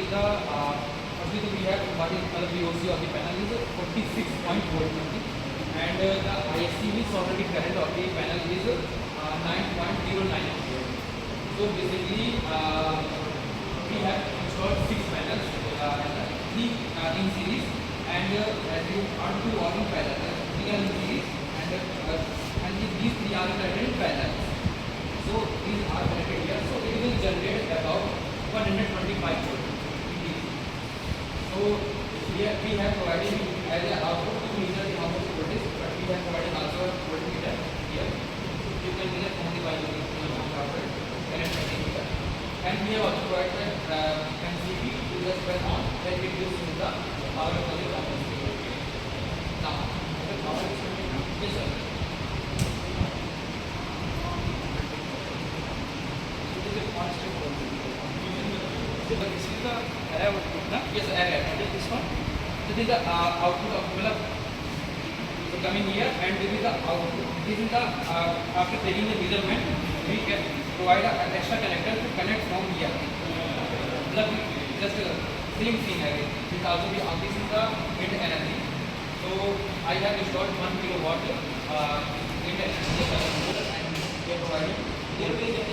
the firstly we have what is the VOC of the panel is 46 volt only, and the ISC already current of the panel is 9.09 ampere. So basically we have installed 6 panels, 3 in series, and as you are 2 are in parallel. 3 are in series, and these 3 are connected in parallel. So these are connected here. So it will generate about 125 volt in DC. So here we have provided as an output to measure the how much voltage, but we have provided also a voltmeter here. You can measure only by using current meter. And we have also provided MCB to the spread on that it gives you the power for the compensator. Now the power is yes sir. This is the array output, na? Yes, array. And this one, this is the output of so coming here, and this is the output. This is the after taking the measurement, we can provide an extra connector to connect from here. Just same thing again. This also be this is the wind energy. So I have installed 1 kilowatt wind energy and we are providing. There will be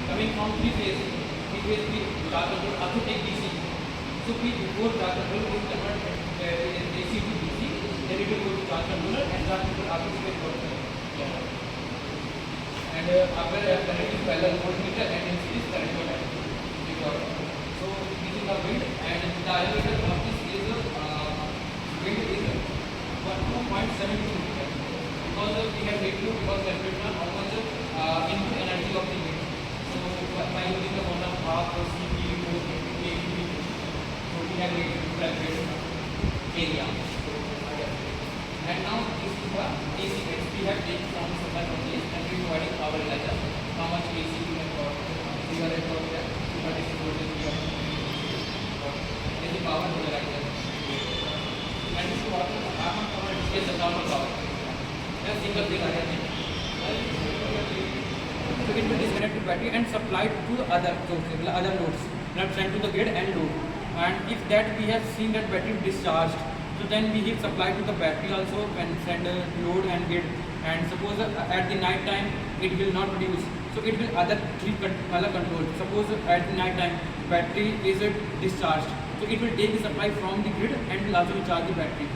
coming from 3 phase we charge control up to take DC. So before charge control is converted AC to DC, then it will go to charge controller and charge control after space for and after connecting parallel voltmeter and in series current for that. So this is the wind, and the diameter of this is wind is 2.72 meter, because we have made to calculate how much input energy of the wind. So by using the formula half or CP equals to AV, so we have made to calculate area. And now this is the AC base. We have taken from supply from this and we are providing power electric. How much AC we have got? We are at about 36 voltage we have. This is power electric. And this is what normal power is the normal power. Just single thing I have. So it will disconnect the battery and supplied to the other sources, other loads, not sent to the grid and load. And if that we have seen that battery discharged, so then we give supply to the battery also and send a load and grid. And suppose at the night time it will not produce, so it will other 3 control. Suppose at the night time battery is discharged, so it will take the supply from the grid and will also charge the battery.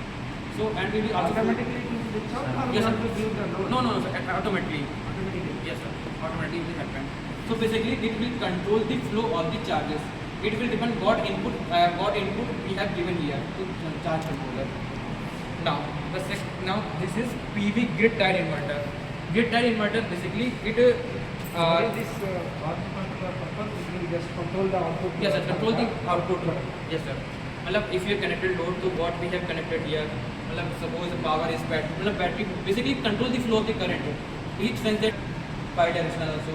So and we will also Automatically it will discharge, or yes, we have to give the load? no, sir, automatically. Automatically. Yes, sir. Automatically it will happen. So basically it will control the flow of the charges. It will depend what input we have given here to charge controller. Now this is PV grid tied inverter. Grid tied inverter basically it What is this power controller purpose? It will just control the output. yes sir, control the output. Yes sir. If you connected load to what we have connected here, suppose the power is battery basically control the flow of the current. Each sense that bidirectional also.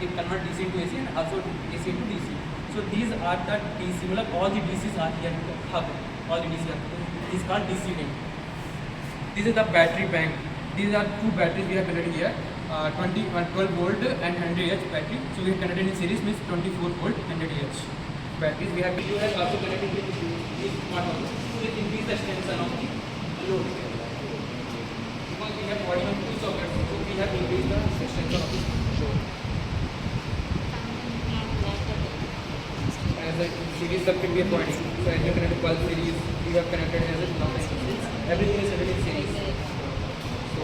It convert DC to AC and also AC to DC. So these are the DC. All the DCs are here. Hub. All the DC are. This is called DC ring. This is the battery bank. These are 2 batteries we have connected here. 12 volt and 100 Ah battery. So we have connected in series means 24 volt 100 Ah batteries. We have also connected with this one also. So it increase the strength of the load. Because we have provided 2 sockets, so we have increased the strength of the load. As a series circuit we are providing. So as you connected pulse series, we have connected as a everything is connected in series. So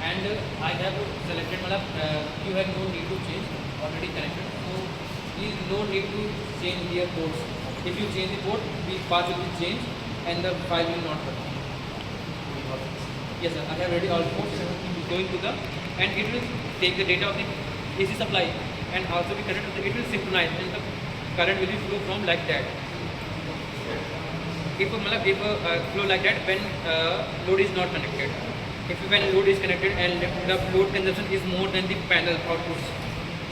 and I have selected you have no need to change, already connected, so please no need to change your ports. If you change the port, the path will be changed and the file will not work. Yes sir, I have already all ports going to the, and it will take the data of the AC supply and also be connected to the, it will synchronize and the current will be flow from like that. If a flow like that when load is not connected. if when load is connected and the load consumption is more than the panel outputs.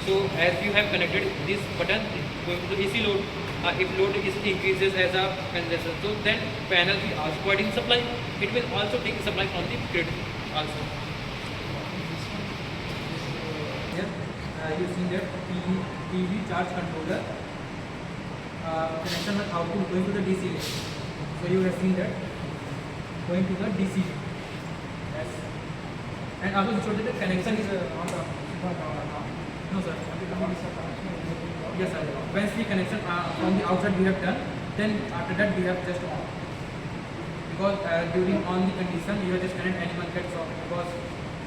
So as you have connected this button going to the AC load, if load is increases as a consumption, so then panel will also providing supply. It will also take supply from the grid also. Here you see that PV charge controller connection with output going to the DC link. So you have seen that going to the DC. Yes. And also showed that the connection is on the no sir. Yes sir. Once the connection from the outside we have done, then after that we have just on. Because during on the condition you have just connect any one gets off because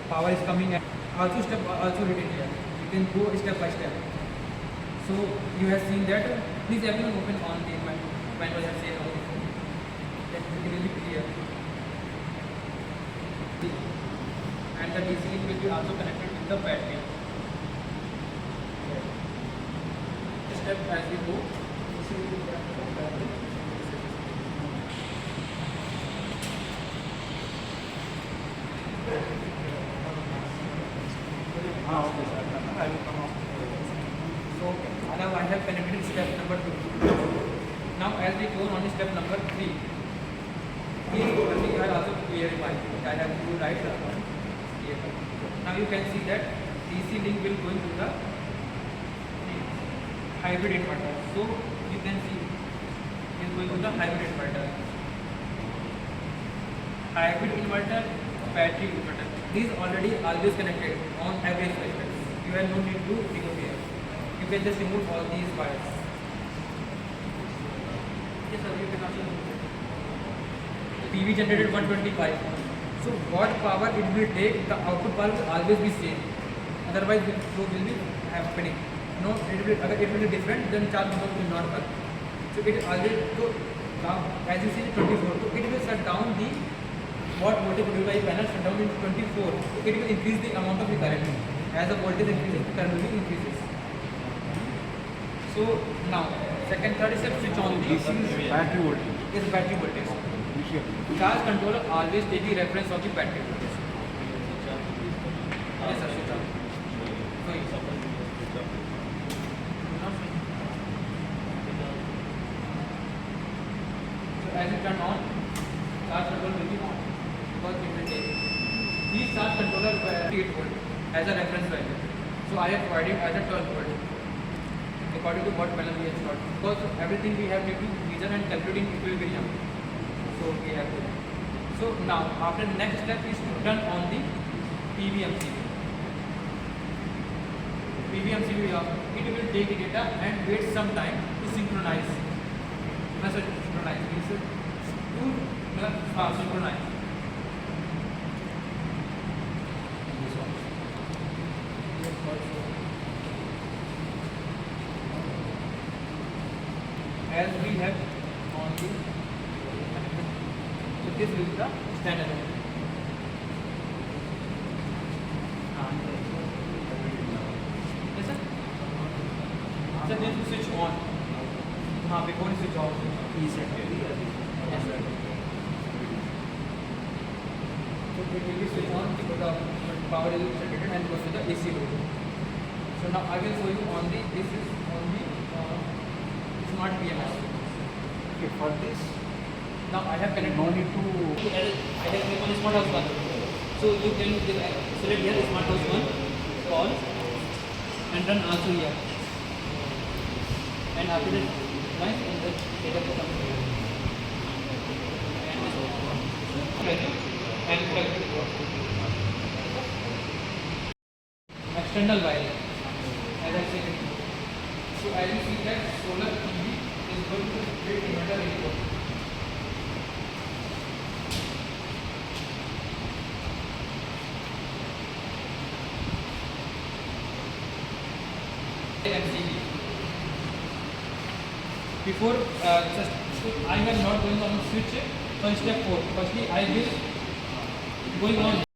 power is coming and also step also written here. You can go step by step. So you have seen that. Please everyone open on the manual and say okay. That will be clear. And the DC link will be also connected with the battery. Step as we go. okay sir. I will come up. So now I have connected step number 2. Now as we go on step number 3. I also clarify. I have to write the now you can see that DC link will go into the hybrid inverter. So you can see it is going to the hybrid inverter. Hybrid inverter, battery inverter. These already always connected on average cycles. You have no need to remove here. You can just remove all these wires. Yes sir, you can also remove it. PV generated 125. So what power it will take, the output power will always be same. Otherwise the flow will be happening. No, it will be different, then charge will not work. So it already so now as you see 24. So it will shut down the what voltage produced by panel shut down in 24. So it will increase the amount of the current. As the voltage increases, the current will increases. So now third step switch on the This is battery voltage. is battery voltage. Charge controller always take the reference of the battery voltage. Yes sir, switch on. So as it turn on, charge controller will be on because it will take. These charge controller 8 volt as a reference value. So I have provided as a 12 volt according to what panel we have got. Because everything we have need to measure and calculating equilibrium. So we have to. So now after the next step is to turn on the PVMCB. PVMCB it will take the data and wait some time to synchronize. Synchronize means to synchronize. As we have on the so this is the standard. Yes sir? So this will switch on. Before it switch off. Yes sir. So it will be switch on because the power is generated and goes to the AC load. So now I will show you on the this is on the smart BMS. Okay, for this, Now I have connected. no need to. I have click on smart house 1. So you can select here smart house 1, call, and run also here. And after that, right, and the data will come here. And plug external wiring, as I said before. So as you see that solar PV is going to create inverter input. MCB. Before just I am not going on switch on step 4. Firstly, I will going on.